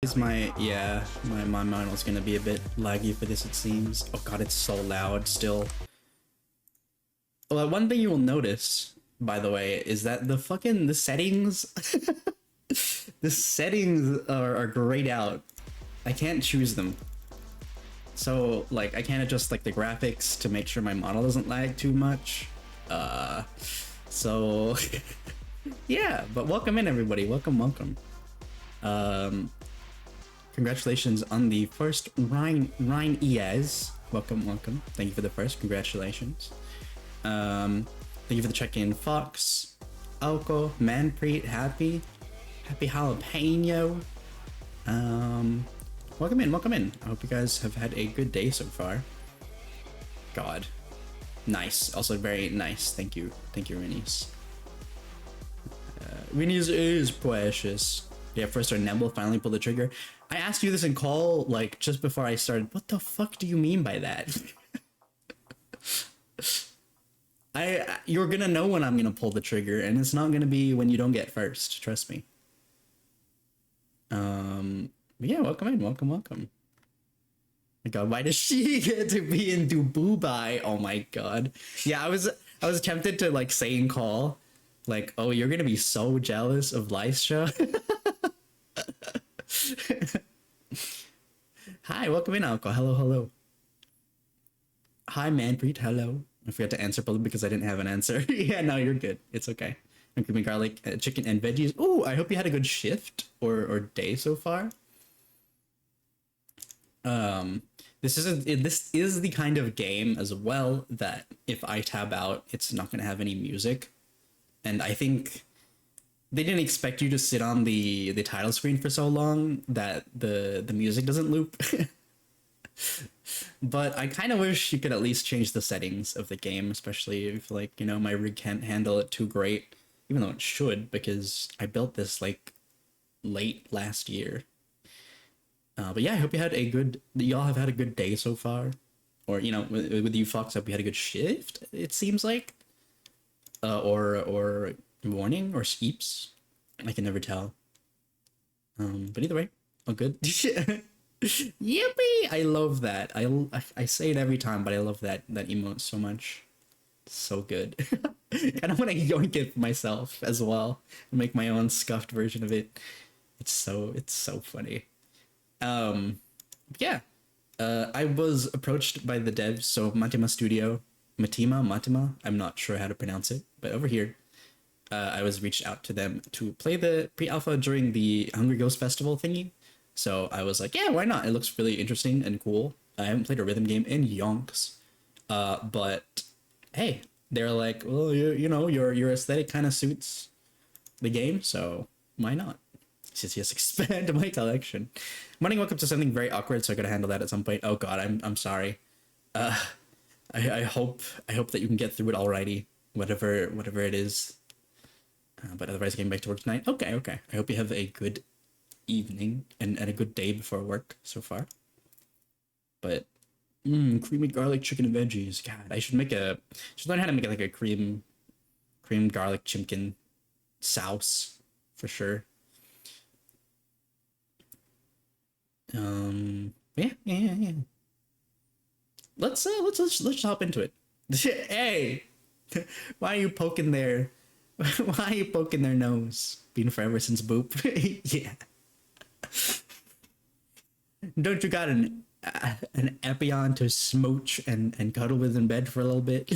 Is my mind was gonna be a bit laggy for this, it seems. Oh god, it's so loud still. Well, one thing you will notice, by the way, is that the settings the settings are grayed out. I can't choose them. So like I can't adjust like the graphics to make sure my model doesn't lag too much. So yeah, but welcome in everybody. Welcome. Congratulations on the first Rhine ES. Welcome. Thank you for the first. Congratulations. Thank you for the check-in, Fox, Alco, Manpreet, Happy Jalapeno. Welcome in. I hope you guys have had a good day so far. God, nice. Also very nice. Thank you, Rinies. Rinies is precious. Yeah, first our Nebel finally pulled the trigger. I asked you this in call, like, just before I started. What the fuck do you mean by that? You're gonna know when I'm gonna pull the trigger, and it's not gonna be when you don't get first. Trust me. Yeah, welcome in. Welcome. My god, why does she get to be in Dubai? Oh my god. Yeah, I was tempted to, like, say in call, like, oh, you're gonna be so jealous of Lystra. Hi, welcome in, Alco. Hello. Hi, Manpreet. Hello. I forgot to answer probably because I didn't have an answer. Yeah, no, you're good. It's okay. I'm cooking garlic, chicken, and veggies. Ooh, I hope you had a good shift or day so far. This is the kind of game as well that if I tab out, it's not gonna have any music, and I think they didn't expect you to sit on the title screen for so long that the music doesn't loop. But I kind of wish you could at least change the settings of the game, especially if, like, you know, my rig can't handle it too great, even though it should, because I built this like late last year. But yeah, I hope y'all have had a good day so far, or, you know, with you, Fox, I hope you had a good shift. It seems like, or morning or sleeps. I can never tell. But either way, all good. Yippee! I love that. I say it every time, but I love that emote so much. So good. Kind of want to yoink it myself as well and make my own scuffed version of it. It's so funny. Yeah. I was approached by the devs, so Matima Studio, Matima. I'm not sure how to pronounce it, but over here, I was reached out to them to play the pre-alpha during the Hungry Ghost Festival thingy. So I was like, yeah, why not? It looks really interesting and cool. I haven't played a rhythm game in yonks. But hey, they're like, well, you know, your aesthetic kind of suits the game, so why not? Just expand my collection. Morning, welcome to something very awkward, so I gotta handle that at some point. Oh god, I'm sorry. I hope that you can get through it alrighty, whatever it is. But otherwise, getting back to work tonight. Okay. I hope you have a good evening and a good day before work so far. But creamy garlic chicken and veggies. God, I should learn how to make like a cream garlic chimkin sauce for sure. Yeah. Let's hop into it. Hey, why are you poking their nose? Been forever since Boop. Yeah. Don't you got an Epion to smooch and cuddle with in bed for a little bit?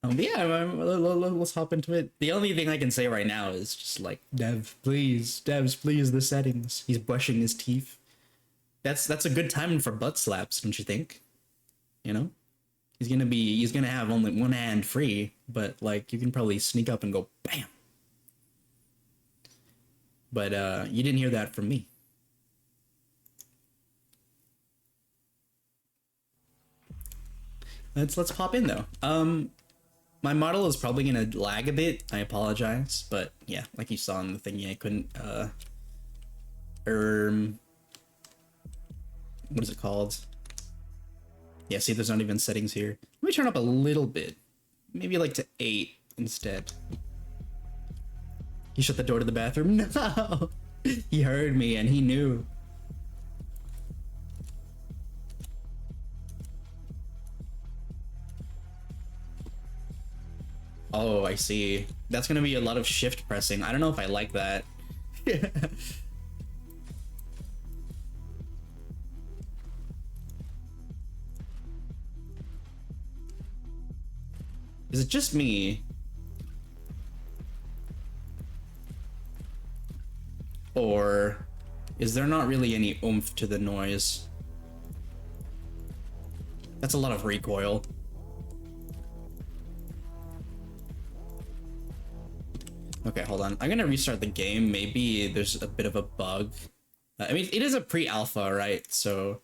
Yeah, let's hop into it. The only thing I can say right now is just like, Devs, please, the settings. He's brushing his teeth. That's a good time for butt slaps, don't you think? You know, he's gonna have only one hand free, but like you can probably sneak up and go bam. But you didn't hear that from me. Let's pop in though. My model is probably gonna lag a bit. I apologize, but yeah, like you saw in the thingy, I couldn't what is it called? Yeah, see, there's not even settings here. Let me turn up a little bit, maybe like to 8 instead. He shut the door to the bathroom. No! He heard me and he knew. Oh, I see. That's gonna be a lot of shift pressing. I don't know if I like that. Is it just me? Or is there not really any oomph to the noise? That's a lot of recoil. Okay, hold on. I'm gonna restart the game. Maybe there's a bit of a bug. I mean, it is a pre-alpha, right? So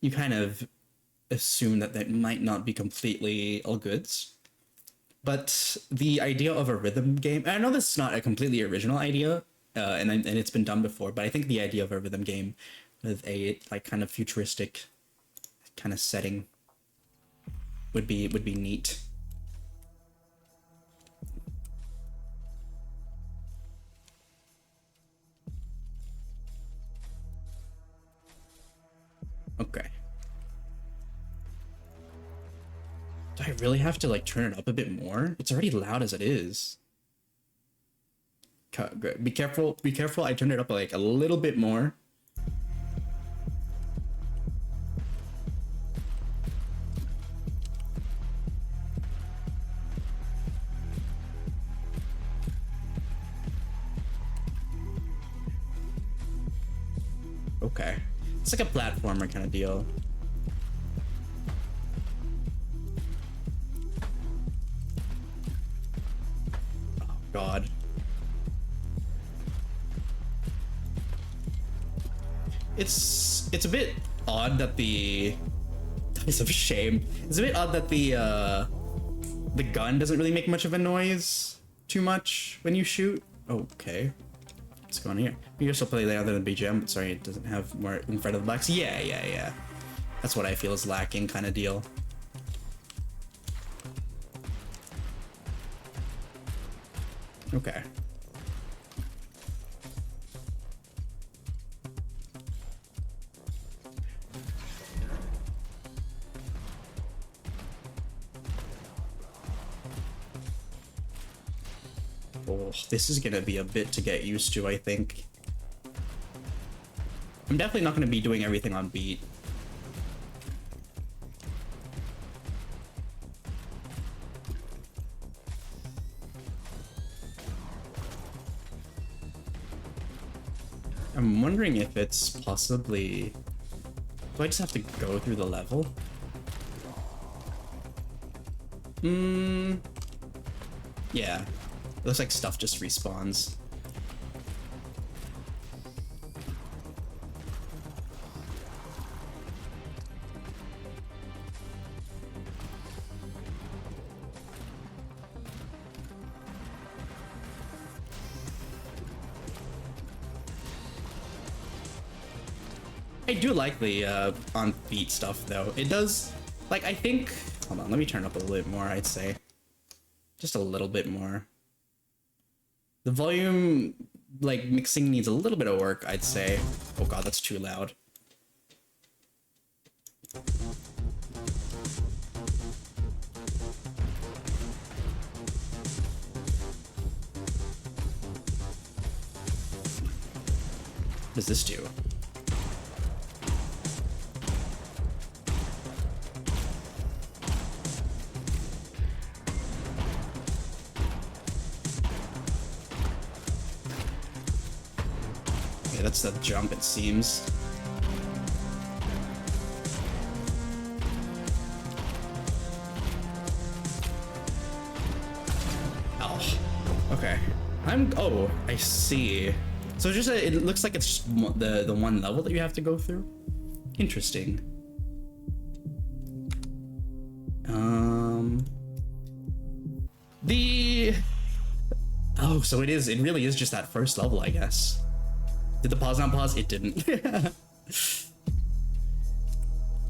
you kind of assume that that might not be completely all goods. But the idea of a rhythm game, I know this is not a completely original idea, and it's been done before, but I think the idea of a rhythm game with a like kind of futuristic kind of setting would be neat. Okay. Do I really have to like turn it up a bit more? It's already loud as it is. Be careful, be careful. I turned it up like a little bit more. Okay. It's like a platformer kind of deal. Oh, God. It's a bit odd that the... It's a shame. It's a bit odd that the gun doesn't really make much of a noise too much when you shoot. Okay. What's going on here? You can still play the other than BGM, but sorry, it doesn't have more in front of the box. Yeah. That's what I feel is lacking kind of deal. Okay. Oh, this is gonna be a bit to get used to, I think. I'm definitely not gonna be doing everything on beat. I'm wondering if it's possibly... Do I just have to go through the level? Yeah. It looks like stuff just respawns. I do like the on beat stuff though. It does, like, I think, hold on, let me turn up a little bit more, I'd say. Just a little bit more. The volume, like, mixing needs a little bit of work, I'd say. Oh God, that's too loud. What does this do? Okay, that's the jump, it seems. Oh, okay. Oh, I see. So just it looks like it's just the one level that you have to go through. Interesting. Oh, so it really is just that first level, I guess. Did the pause not pause? It didn't.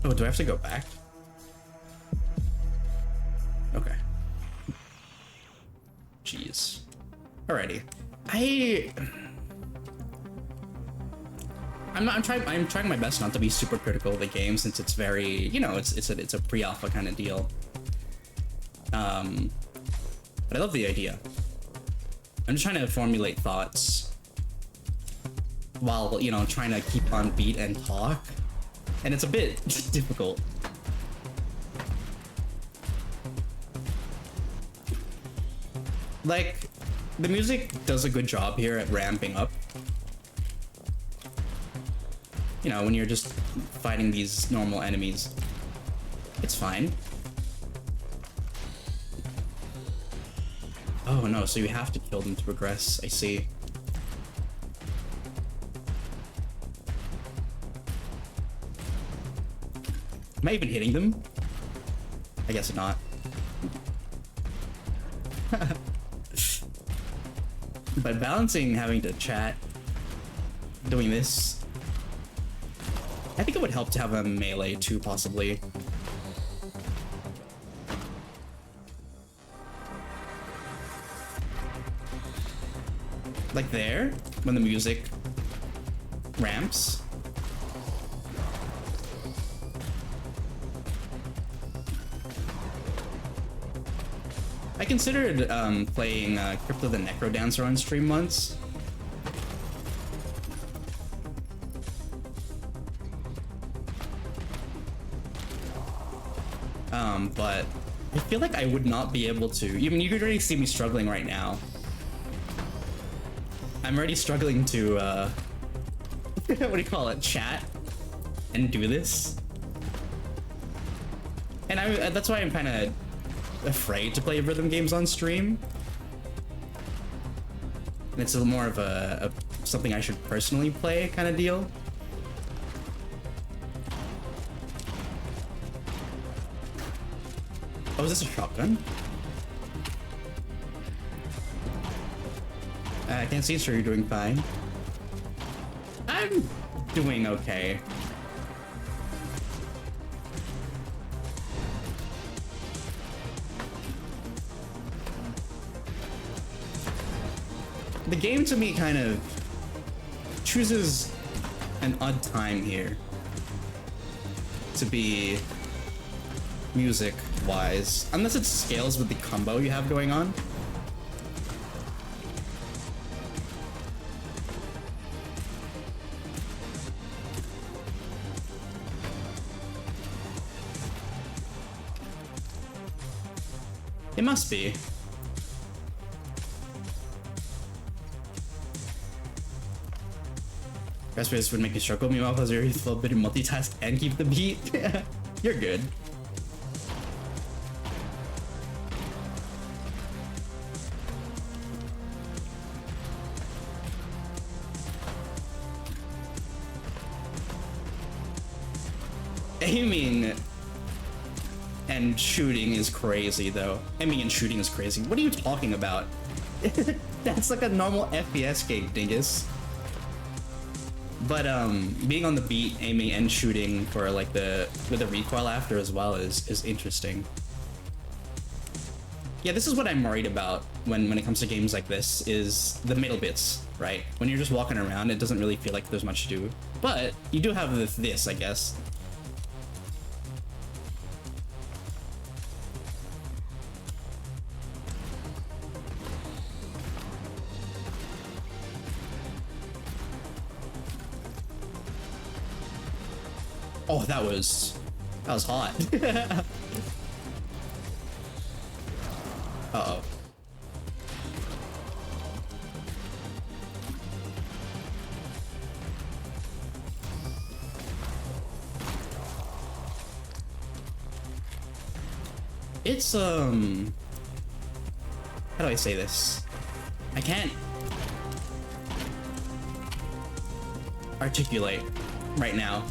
Oh, do I have to go back? Okay. Jeez. Alrighty. I I'm trying my best not to be super critical of the game since it's very, you know, it's a pre-alpha kind of deal. But I love the idea. I'm just trying to formulate thoughts while, you know, trying to keep on beat and talk, and it's a bit difficult. Like, the music does a good job here at ramping up. You know, when you're just fighting these normal enemies, it's fine. Oh no, so you have to kill them to progress, I see. Am I even hitting them? I guess not. But balancing having to chat, doing this, I think it would help to have a melee too, possibly. Like there, when the music ramps. I considered playing Crypto the Necrodancer on stream once. But I feel like I would not be able to. I mean, you could already see me struggling right now. I'm already struggling to, what do you call it, chat and do this. And that's why I'm kind of afraid to play rhythm games on stream. And it's a more of a something I should personally play kind of deal. Oh, is this a shotgun? I can't see, sure you're doing fine. I'm doing okay. The game to me kind of chooses an odd time here to be music wise, unless it scales with the combo you have going on. It must be. Raspberries would make you struggle. Meanwhile, because you're a little bit of multitask and keep the beat. You're good. Aiming and shooting is crazy, though. Aiming and shooting is crazy. What are you talking about? That's like a normal FPS game, dingus. But being on the beat, aiming and shooting for like with the recoil after as well is interesting. Yeah, this is what I'm worried about when it comes to games like this, is the middle bits, right? When you're just walking around, it doesn't really feel like there's much to do. But you do have this, I guess. Oh, that was hot. Uh-oh. It's how do I say this? I can't articulate right now.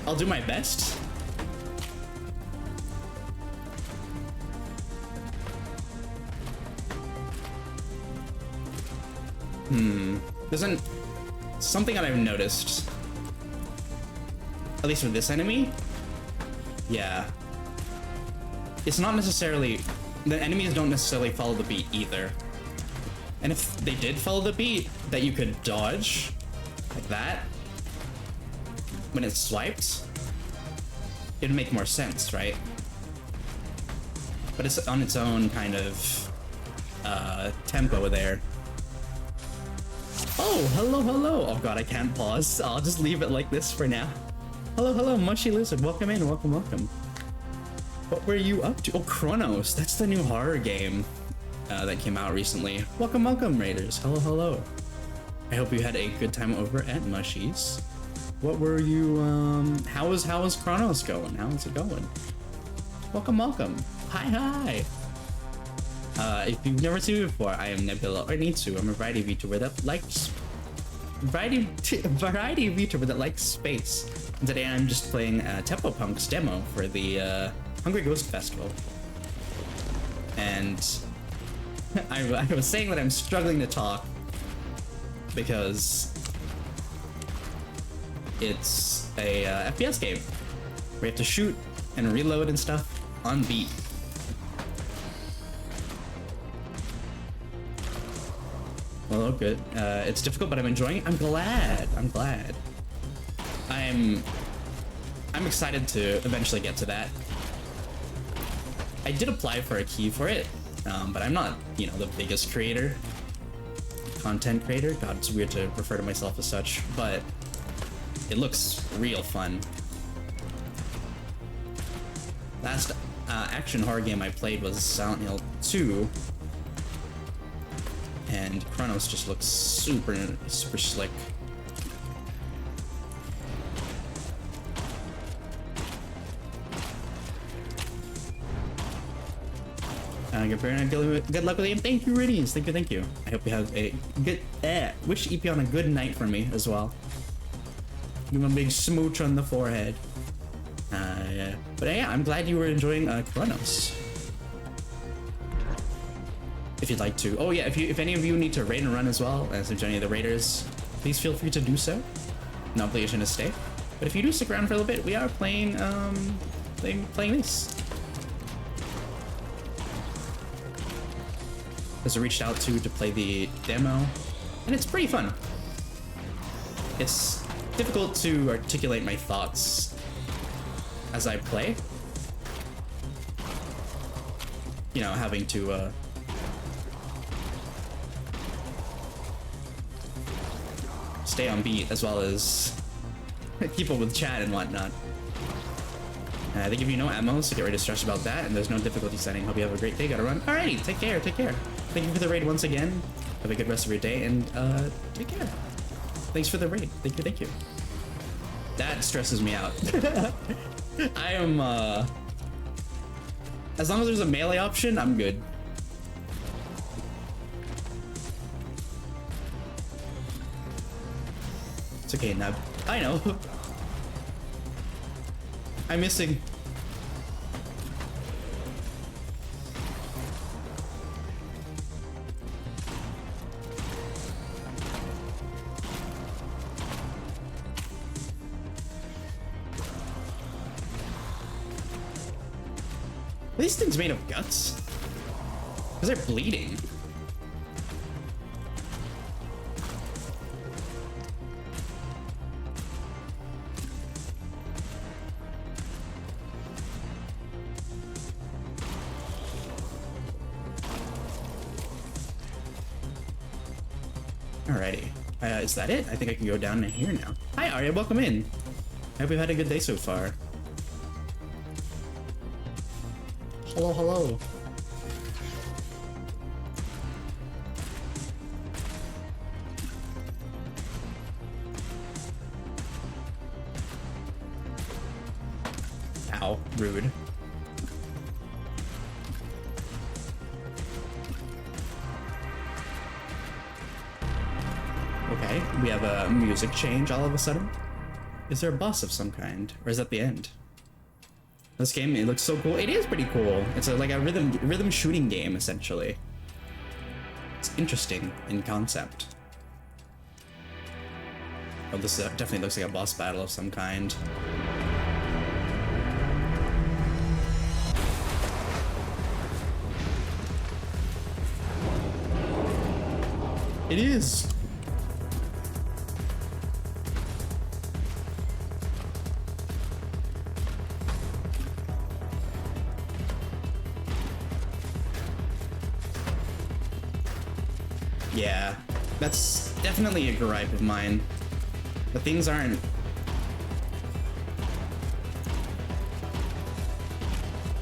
I'll do my best. There's something that I've noticed, at least with this enemy. Yeah. It's not necessarily the enemies don't necessarily follow the beat either. And if they did follow the beat, that you could dodge like that when it's swiped, it'd make more sense, right? But it's on its own kind of tempo there. Oh, hello, hello. Oh god, I can't pause. I'll just leave it like this for now. Hello, hello, Mushy Lizard. Welcome in, welcome, welcome. What were you up to? Oh, Chronos. That's the new horror game that came out recently. Welcome, welcome, Raiders. Hello, hello. I hope you had a good time over at Mushies. What were you, how is Chronos going? How is it going? Welcome, welcome. Hi, hi. If you've never seen me before, I am Nebula, or Nitsu. I'm a variety VTuber that likes variety VTuber that likes space. And today I'm just playing Tempo Punk's demo for the Hungry Ghost Festival. And I was saying that I'm struggling to talk because it's a FPS game where you have to shoot and reload and stuff on beat. Well, good. It's difficult, but I'm enjoying it. I'm glad. I'm excited to eventually get to that. I did apply for a key for it, but I'm not, you know, the biggest content creator. God, it's weird to refer to myself as such, but it looks real fun. Last action horror game I played was Silent Hill 2. And Chronos just looks super slick. Good luck with the game. Thank you, Riddies. Thank you. I hope you have a good. Wish EP on a good night for me as well. Give him a big smooch on the forehead. Yeah. But yeah, I'm glad you were enjoying Chronos. If you'd like to. Oh yeah, if any of you need to raid and run as well, as if any of the raiders, please feel free to do so. No obligation to stay. But if you do stick around for a little bit, we are playing playing this. As I reached out to play the demo, and it's pretty fun. It's difficult to articulate my thoughts as I play. You know, having to stay on beat as well as keep up with chat and whatnot. They give you no ammo, so get ready to stress about that, and there's no difficulty setting. Hope you have a great day. Gotta run. Alrighty, take care. Thank you for the raid once again. Have a good rest of your day, and take care. Thanks for the raid. Thank you. That stresses me out. I am, as long as there's a melee option, I'm good. It's okay, Nub. I know. I'm missing. Are these things made of guts? Because they're bleeding. Alrighty. Is that it? I think I can go down here now. Hi, Arya. Welcome in. I hope you've had a good day so far. Hello. Ow. Rude. Okay, we have a music change all of a sudden. Is there a boss of some kind? Or is that the end? This game, it looks so cool. It is pretty cool. It's like a rhythm shooting game, essentially. It's interesting in concept. Oh, this definitely looks like a boss battle of some kind. It is. Yeah, that's definitely a gripe of mine. But things aren't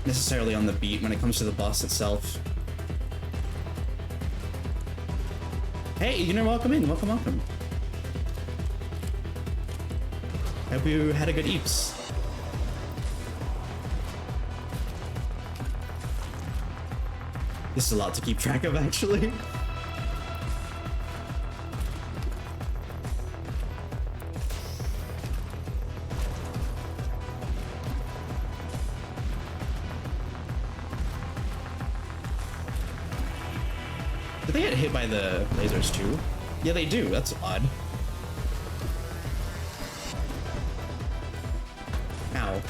necessarily on the beat when it comes to the boss itself. Hey, you know, welcome in, welcome, welcome. Hope you had a good eeps. This is a lot to keep track of, actually. Did they get hit by the lasers too? Yeah, they do. That's odd. Ow.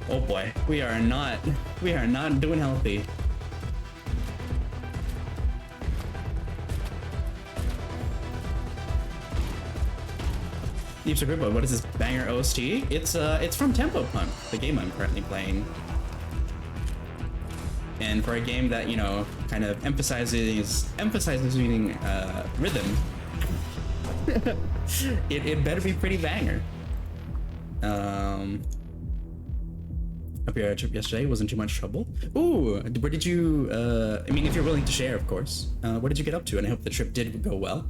Oh boy, we are not doing healthy. Deep Secret, what is this banger OST? It's from Tempo Punk, the game I'm currently playing. And for a game that, you know, kind of emphasizes using rhythm, it better be pretty banger. Up your trip yesterday wasn't too much trouble. Ooh, where did you? I mean, if you're willing to share, of course. What did you get up to? And I hope the trip did go well.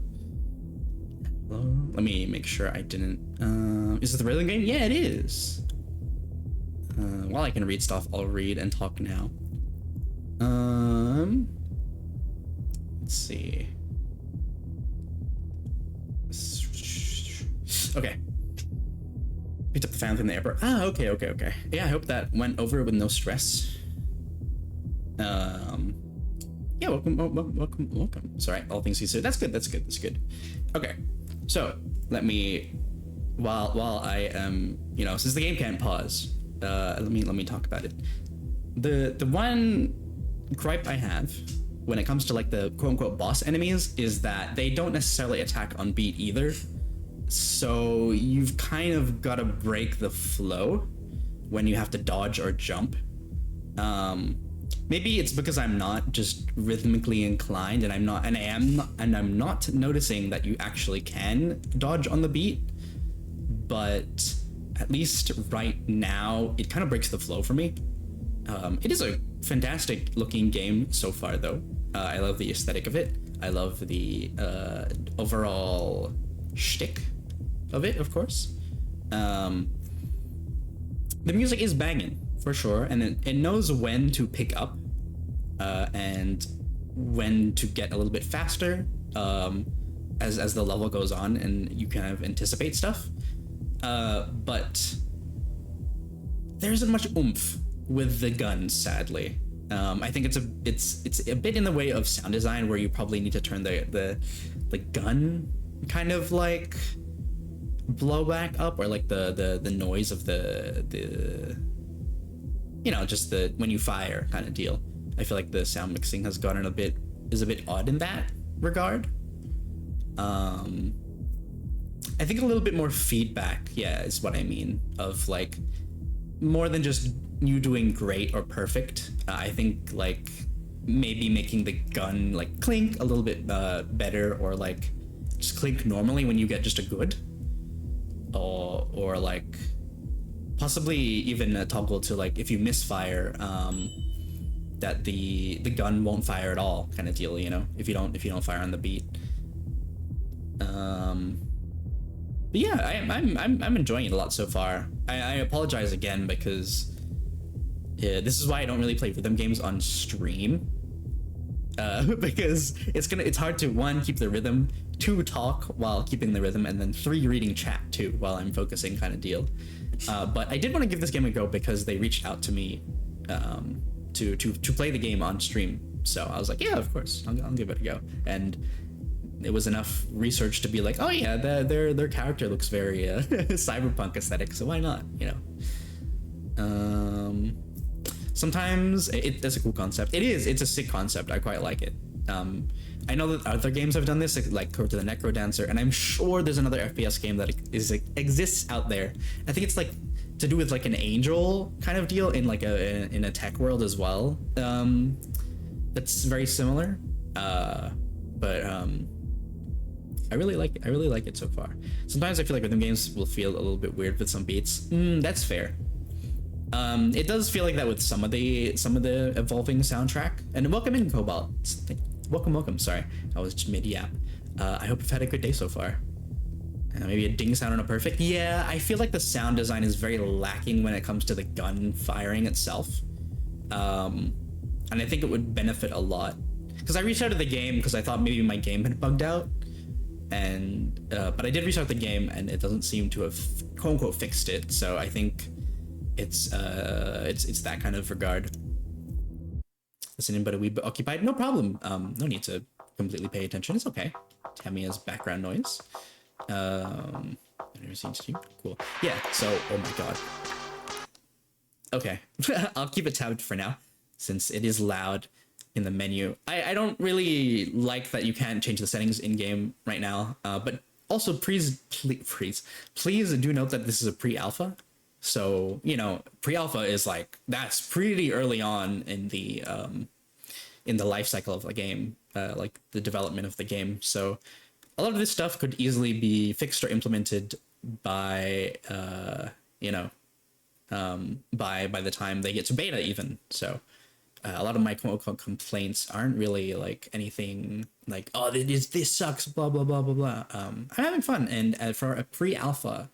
Let me make sure I didn't. Is it the rhythm game? Yeah, it is. While I can read stuff, I'll read and talk now. Let's see. Okay. Picked up the fan from the airport. Ah, okay. Yeah, I hope that went over with no stress. Yeah, welcome. Sorry, all things considered. That's good. Okay, so let me, while I am, you know, since the game can't pause, let me talk about it. The one gripe I have when it comes to like the quote unquote boss enemies is that they don't necessarily attack on beat either. So you've kind of got to break the flow when you have to dodge or jump. Maybe it's because I'm not just rhythmically inclined, and I'm not noticing that you actually can dodge on the beat. But at least right now, it kind of breaks the flow for me. It is a fantastic looking game so far, though. I love the aesthetic of it. I love the overall shtick of it, of course. The music is banging for sure, and it knows when to pick up and when to get a little bit faster as the level goes on, and you kind of anticipate stuff. But there isn't much oomph with the guns, sadly. I think it's a bit in the way of sound design, where you probably need to turn the gun kind of like blowback up, or like the noise of the you know, just the when you fire kind of deal. I feel like the sound mixing is a bit odd in that regard. I think a little bit more feedback, yeah, is what I mean, of like more than just you doing great or perfect. I think like maybe making the gun like clink a little bit better, or like just clink normally when you get just a good, or like possibly even a toggle to like if you misfire, that the gun won't fire at all kind of deal, you know, if you don't fire on the beat. But yeah, I'm enjoying it a lot so far. I apologize again because this is why I don't really play rhythm games on stream. Because it's hard to, one, keep the rhythm, two, talk while keeping the rhythm, and then three, reading chat too while I'm focusing kind of deal. But I did want to give this game a go because they reached out to me to play the game on stream. So I was like, yeah, of course, I'll give it a go. And it was enough research to be like, oh yeah, their character looks very cyberpunk aesthetic, so why not, you know? Sometimes that's a cool concept. It's a sick concept. I quite like it. I know that other games have done this, like Code to the Necrodancer, and I'm sure there's another FPS game that exists out there. I think it's like to do with like an angel kind of deal in like in a tech world as well. That's very similar. But I really like it so far. Sometimes I feel like rhythm games will feel a little bit weird with some beats. That's fair. It does feel like that with some of the evolving soundtrack. And welcome in, Cobalt. Welcome. Sorry, I was just mid-yap. I hope you've had a good day so far. Maybe a ding sound on a perfect. Yeah, I feel like the sound design is very lacking when it comes to the gun firing itself. And I think it would benefit a lot. Because I restarted the game because I thought maybe my game had bugged out. And but I did restart the game and it doesn't seem to have quote unquote fixed it. So I think it's that kind of regard. Listening but a wee bit occupied, no problem. No need to completely pay attention. It's okay. Tamiya's background noise. I've never seen stream. Cool. Yeah. So, oh my god. Okay, I'll keep it tabbed for now, since it is loud in the menu. I don't really like that you can't change the settings in game right now. But also, please do note that this is a pre-alpha. So, you know, pre-alpha is like, that's pretty early on in the life cycle of the game, like the development of the game. So a lot of this stuff could easily be fixed or implemented by, you know, by the time they get to beta even. So a lot of my complaints aren't really like anything like, oh, this sucks, blah, blah, blah, blah, blah. I'm having fun. And for a pre-alpha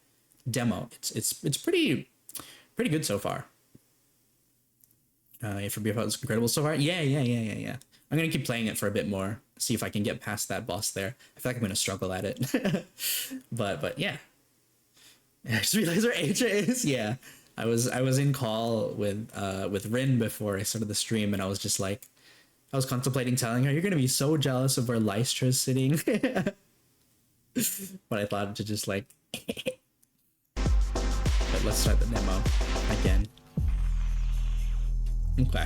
demo, it's pretty good so far. For BFO, it's incredible so far. Yeah. I'm gonna keep playing it for a bit more, see if I can get past that boss there. I feel like I'm gonna struggle at it. but yeah. I just realized where Asia is. Yeah, I was in call with Rin before I started the stream, and I was just like, I was contemplating telling her, you're gonna be so jealous of where Lystra's sitting. But I thought to just like but let's start the demo again. Okay.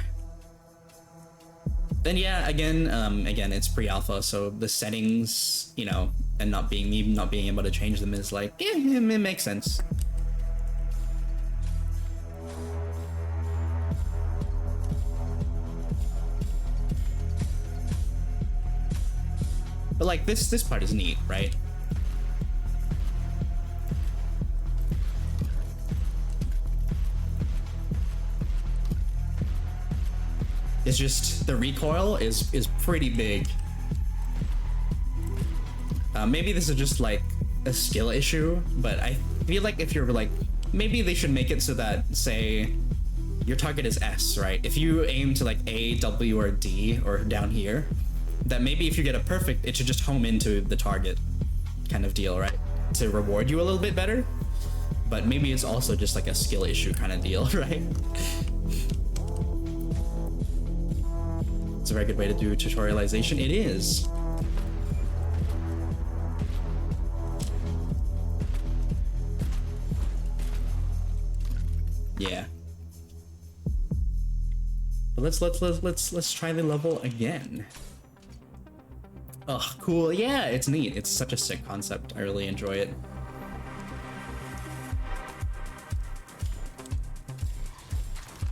Then yeah, again, it's pre-alpha, so the settings, you know, and not being able to change them is like, yeah, it makes sense. But like this part is neat, right? It's just the recoil is pretty big. Maybe this is just like a skill issue, but I feel like if you're like, maybe they should make it so that, say, your target is S, right? If you aim to like A, W, or D, or down here, that maybe if you get a perfect, it should just home into the target kind of deal, right? To reward you a little bit better. But maybe it's also just like a skill issue kind of deal, right? It's a very good way to do tutorialization. It is. Yeah. But let's try the level again. Oh, cool. Yeah, it's neat. It's such a sick concept. I really enjoy it.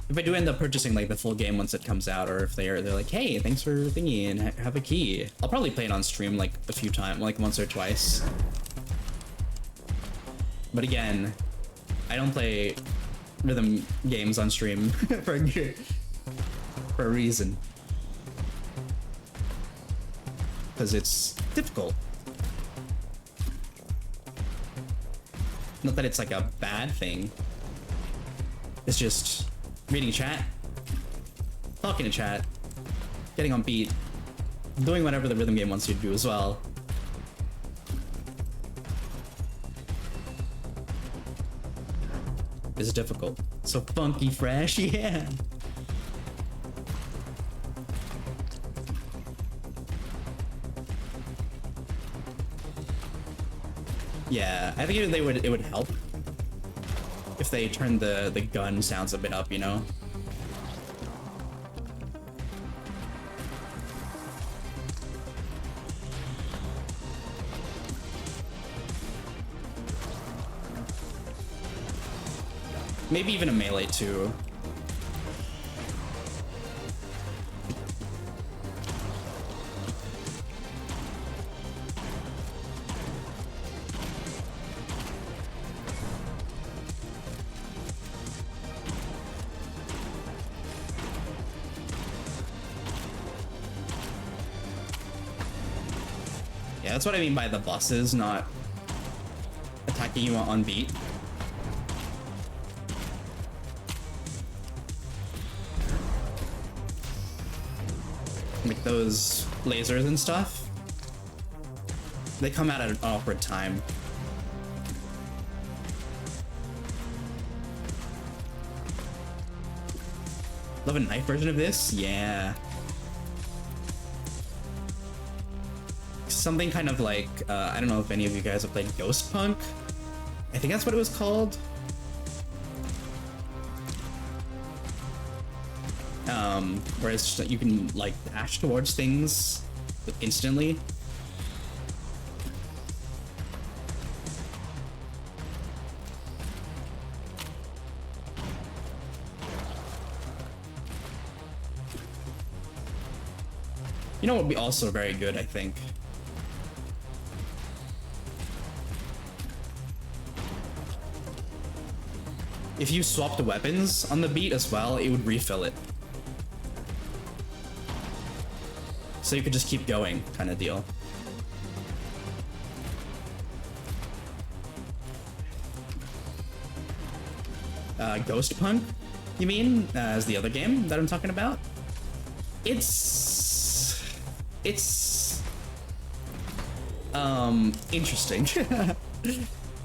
If I do end up purchasing like the full game once it comes out, or if they're like, hey, thanks for thingy and have a key, I'll probably play it on stream like a few times, like once or twice. But again, I don't play rhythm games on stream for a reason. Because it's difficult. Not that it's like a bad thing. It's just reading chat, talking to chat, getting on beat, doing whatever the rhythm game wants you to do as well. It's difficult. So funky fresh, yeah. Yeah, I think it would help if they turned the gun sounds a bit up, you know? Maybe even a melee too. Yeah, that's what I mean by the bosses not attacking you on beat. Like those lasers and stuff, they come out at an awkward time. Love a knife version of this? Yeah. Something kind of like, I don't know if any of you guys have played Ghost Punk. I think that's what it was called. Where it's just, you can like dash towards things instantly. You know what would be also very good, I think? If you swap the weapons on the beat as well, it would refill it. So you could just keep going, kind of deal. Ghost Punk, you mean? As the other game that I'm talking about? It's interesting.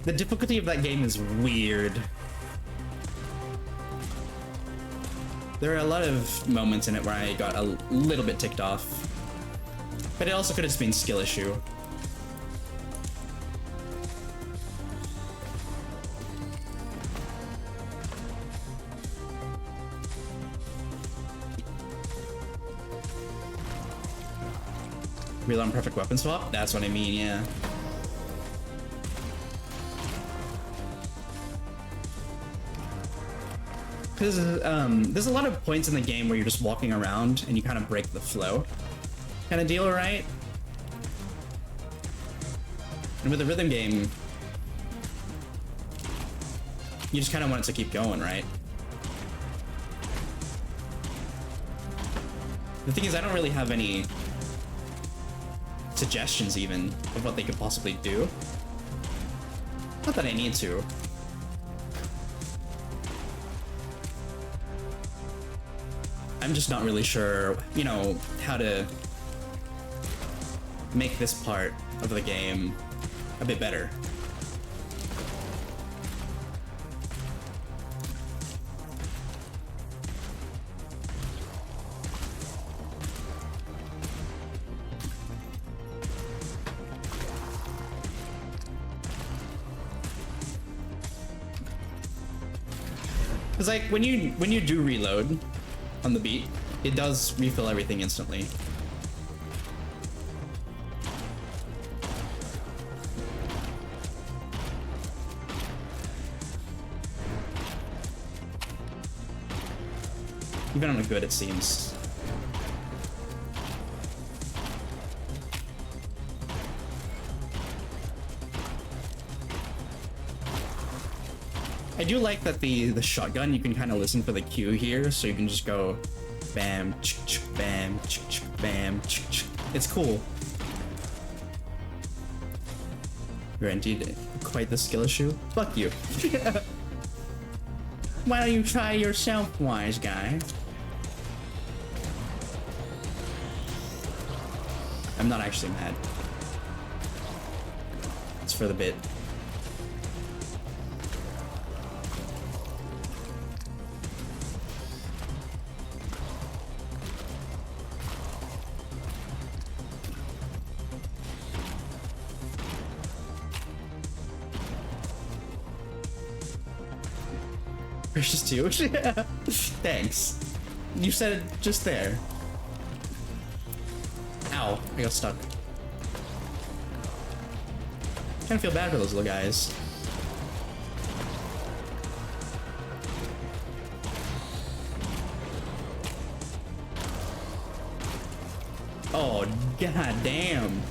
The difficulty of that game is weird. There are a lot of moments in it where I got a little bit ticked off. But it also could have just been skill issue. Real on perfect weapon swap? That's what I mean, yeah. Because there's a lot of points in the game where you're just walking around and you kind of break the flow. Kind of deal, right? And with a rhythm game, you just kind of want it to keep going, right? The thing is, I don't really have any suggestions even of what they could possibly do. Not that I need to. I'm just not really sure, you know, how to make this part of the game a bit better. Because like when you do reload on the beat, it does refill everything instantly. Even on a good, it seems. I do like that the shotgun, you can kind of listen for the cue here, so you can just go bam, bam, bam. It's cool. You're indeed quite the skill issue. Fuck you. Why don't you try yourself, wise guy? I'm not actually mad. It's for the bit. Precious 2. Thanks. You said it just there. Ow, I got stuck. Kinda feel bad for those little guys. Oh, god damn.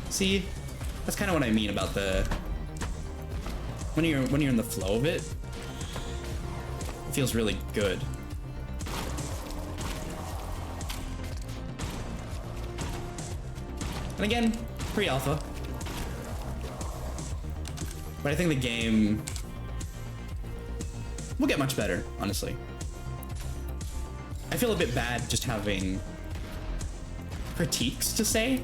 See, that's kind of what I mean about the when you're in the flow of it, it feels really good. And again, pre-alpha. But I think the game will get much better, honestly. I feel a bit bad just having critiques to say.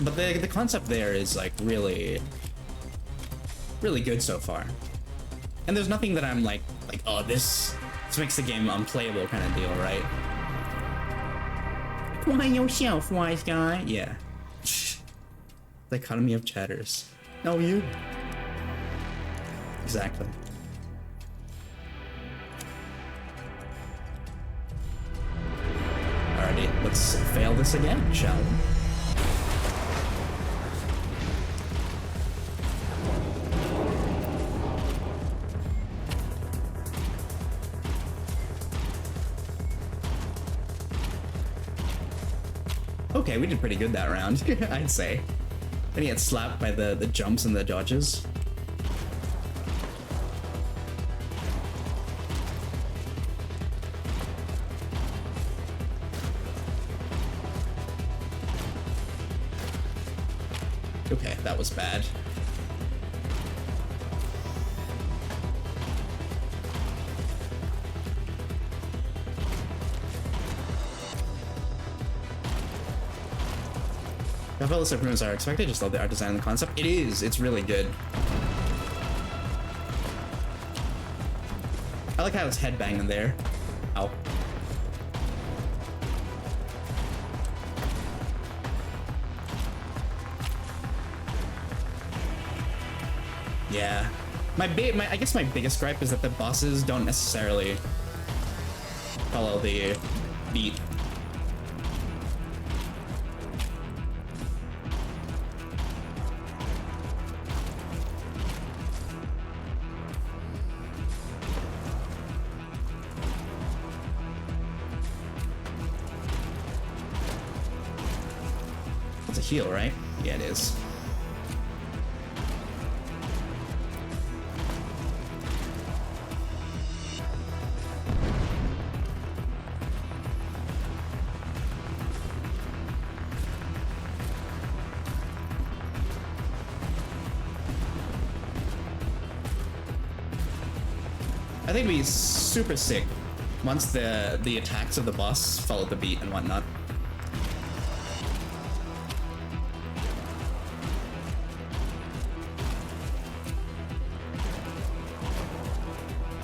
But the concept there is like really good so far. And there's nothing that I'm like oh this makes the game unplayable kind of deal, right? Why yourself, wise guy? Yeah. Dichotomy of chatters. No, you. Exactly. Alrighty, let's fail this again, shall we? Okay, we did pretty good that round, I'd say. Then he got slapped by the jumps and the dodges. Okay, that was bad. I felt the improvements are expected. Just love the art design and the concept. It is. It's really good. I like how it's headbanging there. Ow. Yeah. I guess my biggest gripe is that the bosses don't necessarily follow the beat. Heal, right? Yeah, it is. I think it'd be super sick once the attacks of the boss follow the beat and whatnot.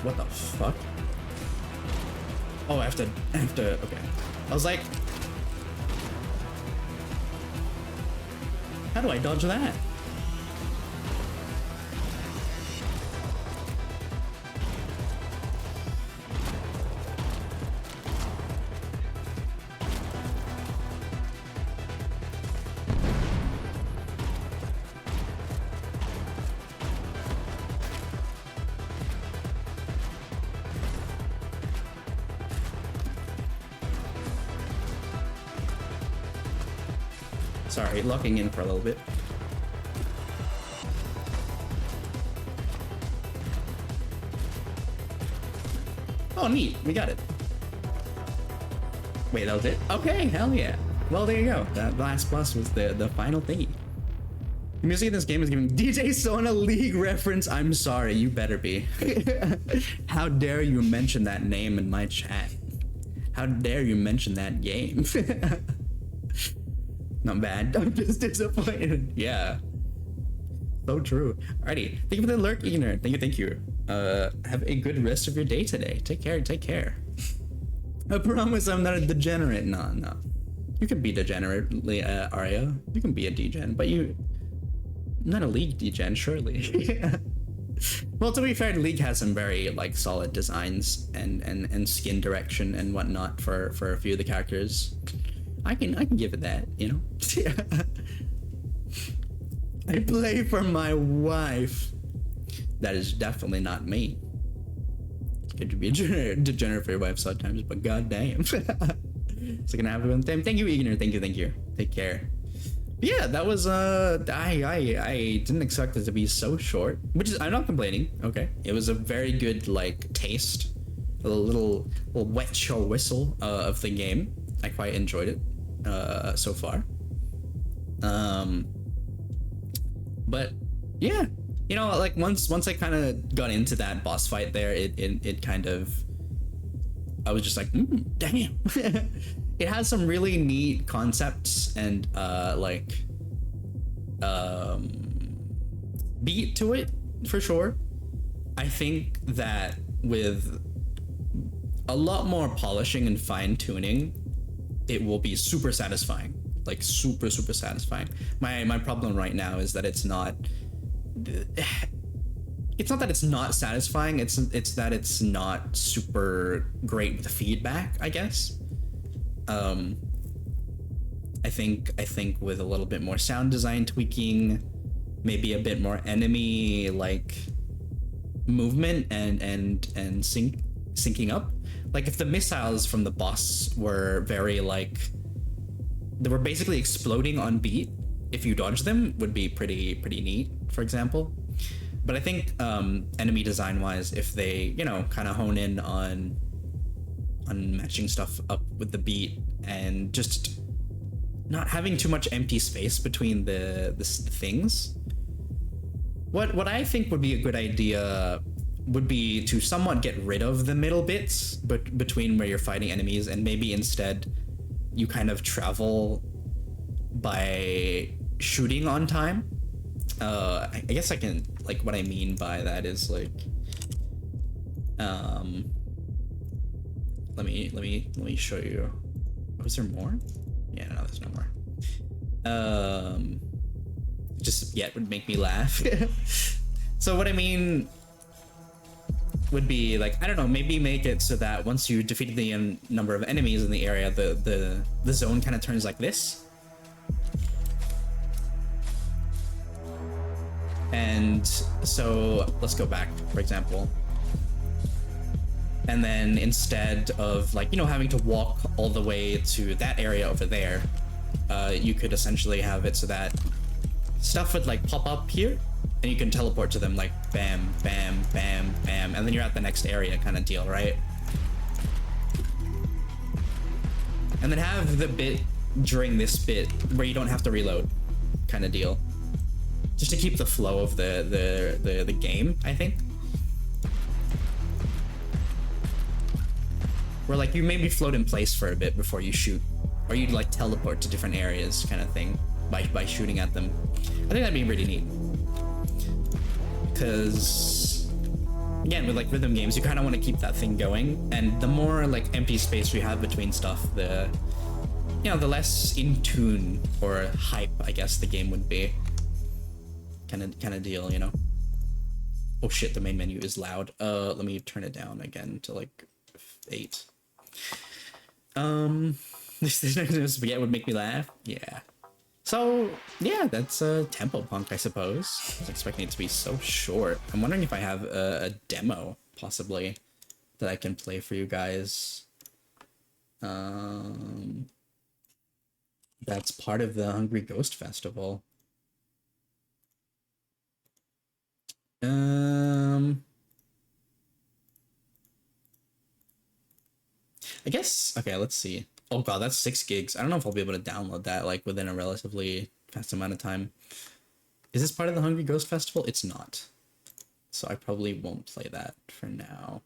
What the fuck? Oh, I have to, okay. I was like, how do I dodge that? Sorry, locking in for a little bit. Oh, neat. We got it. Wait, that was it? Okay, hell yeah. Well, there you go. That last boss was the final thingy. The music in this game is giving DJ Sona League reference. I'm sorry, you better be. How dare you mention that name in my chat? How dare you mention that game? Not bad. I'm just disappointed. Yeah. So true. Alrighty. Thank you for the alert, Eaner. Thank you. Have a good rest of your day today. Take care. I promise I'm not a degenerate. No, no. You can be degenerately Arya. You can be a degen, but you not a League degen, surely. Well, to be fair, League has some very like solid designs and skin direction and whatnot for a few of the characters. I can give it that, you know. I play for my wife. That is definitely not me. Good to be a degenerate for your wife sometimes, but goddamn. So gonna have a good time. Thank you, Igner. Thank you. Take care. Yeah, that was I didn't expect it to be so short, which is I'm not complaining. Okay, it was a very good like taste, a little wet your whistle of the game. I quite enjoyed it so far. But yeah, you know, like once I kind of got into that boss fight there, it kind of, I was just like, damn. It has some really neat concepts and beat to it for sure. I think that with a lot more polishing and fine tuning, it will be super satisfying. Like super satisfying. My problem right now is that it's not that it's not satisfying, it's that it's not super great with feedback, I guess. I think with a little bit more sound design tweaking, maybe a bit more enemy like movement and syncing up. Like if the missiles from the boss were very like, they were basically exploding on beat, if you dodge them would be pretty neat, for example. But I think enemy design wise, if they, you know, kind of hone in on matching stuff up with the beat and just not having too much empty space between the things. What I think would be a good idea would be to somewhat get rid of the middle bits between where you're fighting enemies, and maybe instead you kind of travel by shooting on time. I guess I can, like, what I mean by that is like, let me show you. Oh, is there more? Yeah, no, there's no more. Just yet would make me laugh. So what I mean would be like, I don't know, maybe make it so that once you defeat the number of enemies in the area, the zone kind of turns like this. And so let's go back, for example. And then instead of, like, you know, having to walk all the way to that area over there, you could essentially have it so that stuff would like pop up here and you can teleport to them, like bam, bam, bam, bam, and then you're at the next area kind of deal, right? And then have the bit during this bit where you don't have to reload kind of deal. Just to keep the flow of the game, I think. Where like you maybe float in place for a bit before you shoot, or you'd like teleport to different areas kind of thing by shooting at them. I think that'd be really neat. Because again, with like rhythm games, you kind of want to keep that thing going, and the more like empty space we have between stuff, the, you know, the less in tune or hype, I guess, the game would be. Kind of deal, you know. Oh shit, the main menu is loud. Let me turn it down again to like 8. This spaghetti would make me laugh. Yeah. So yeah, that's Tempo Punk, I suppose. I was expecting it to be so short. I'm wondering if I have a demo possibly that I can play for you guys. That's part of the Hungry Ghost Festival. I guess, okay, let's see. Oh god, that's 6 gigs. I don't know if I'll be able to download that like within a relatively fast amount of time. Is this part of the Hungry Ghost Festival? It's not. So I probably won't play that for now.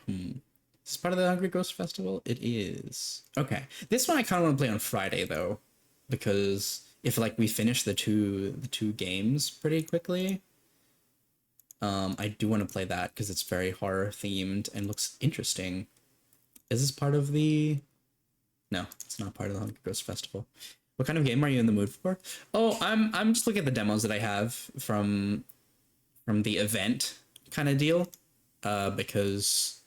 Is this part of the Hungry Ghost Festival? It is. Okay. This one I kind of want to play on Friday, though, because if like we finish the two games pretty quickly, I do want to play that because it's very horror themed and looks interesting. Is this part of the? No, it's not part of the Hungry Ghost Festival. What kind of game are you in the mood for? Oh, I'm just looking at the demos that I have from the event kind of deal, because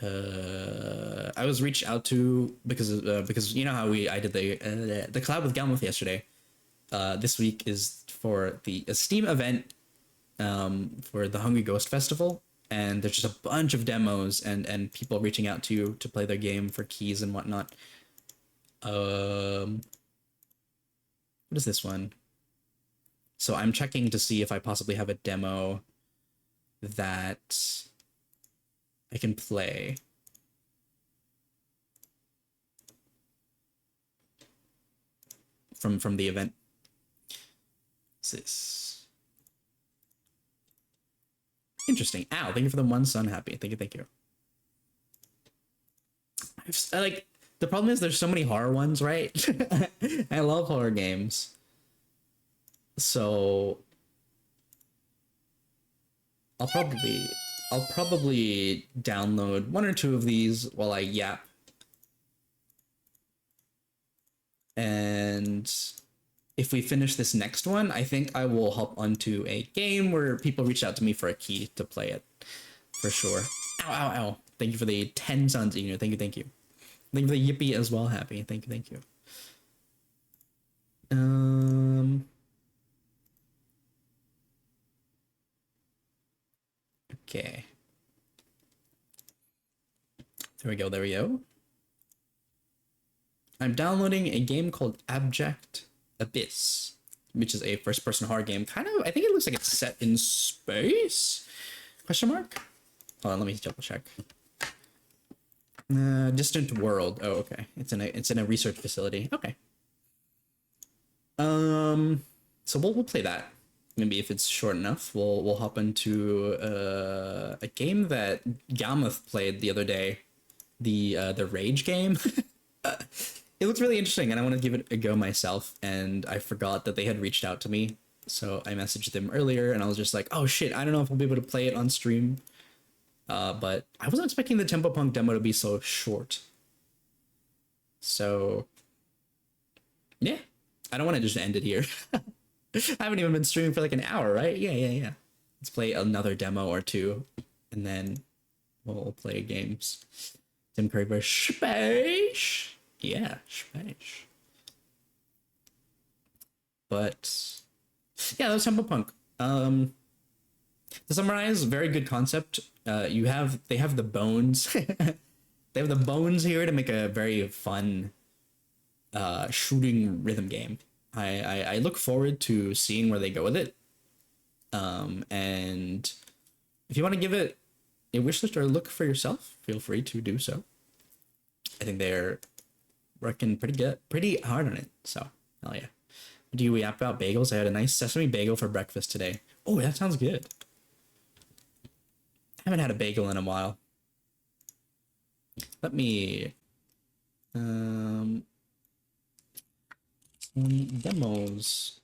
I was reached out to because you know how I did the collab with Galmoth yesterday. This week is for the Steam event, for the Hungry Ghost Festival, and there's just a bunch of demos and people reaching out to you to play their game for keys and whatnot. What is this one? So I'm checking to see if I possibly have a demo that I can play. From the event. What's this? Interesting. Ow, thank you for the one sun happy. Thank you, thank you. Like, the problem is there's so many horror ones, right? I love horror games. So I'll probably download one or two of these while I yap. And if we finish this next one, I think I will hop onto a game where people reach out to me for a key to play it. For sure. Ow, ow, ow. Thank you for the 10 suns, Eno. Thank you, thank you. Thank you for the yippee as well, Happy. Thank you, thank you. Okay. There we go, there we go. I'm downloading a game called Abject Abyss, which is a first-person horror game. Kind of, I think it looks like it's set in space? Question mark? Hold on, let me double check. Distant World. Oh, okay. It's in a research facility. Okay. So we'll play that. Maybe if it's short enough, we'll hop into a game that Galmoth played the other day, the Rage game. It looks really interesting, and I want to give it a go myself. And I forgot that they had reached out to me, so I messaged them earlier, and I was just like, "Oh shit, I don't know if I'll be able to play it on stream." But I wasn't expecting the Tempo Punk demo to be so short. So yeah, I don't want to just end it here. I haven't even been streaming for like an hour, right? Yeah. Let's play another demo or two, and then we'll play games. Tim Curry versus Space. Yeah, Space. But yeah, that was Tempo Punk. To summarize, very good concept. They have the bones. They have the bones here to make a very fun shooting rhythm game. I look forward to seeing where they go with it. And if you want to give it a wish list or a look for yourself, feel free to do so. I think they're working pretty hard on it. So, hell yeah. Do we yap about bagels? I had a nice sesame bagel for breakfast today. Oh, that sounds good. I haven't had a bagel in a while. Let me demos.